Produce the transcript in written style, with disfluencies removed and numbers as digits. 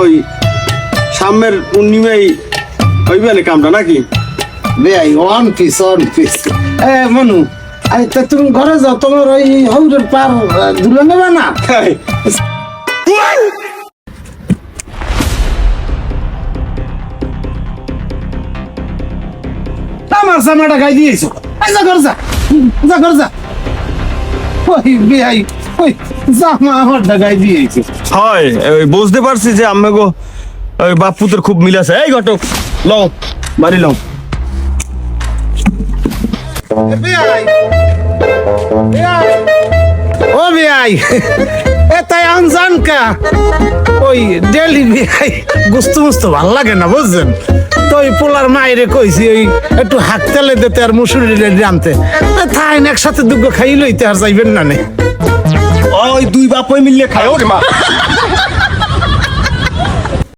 ওই সামনের পূর্ণিমায় হইবে না কামটা নাকি? বেআই ওয়ান পিস এ মনু আরে তা তুমি ঘরে যাও তোমার ওই হৌরের পার দুলে নেবে না আমার জামাটা গাই দিয়েছো যা ঘর যা ঘর যা ওই বেআই ওই জামা আমারটা গাই দিয়েছো হয় ওই বুঝতে পারছি যে আম্মাগো ওই বাপ পুতের খুব মিল আছে। এই ঘটক লও বাড়ি লও। ও বেআই এটাই আনজান কা ওই ডেলি বেআই গুস্ত মুস্ত ভাল লাগে না বুঝছেন তো ওই পোলার মায়েরে কইছি ওই একটু হাত তেলে দিতে আর মুসুরি জানতে তাই একসাথে দুগ্গ খাই লইতে আর যাইবেন না নে ওই দুই বাপ মিললে খায় ওরে মা।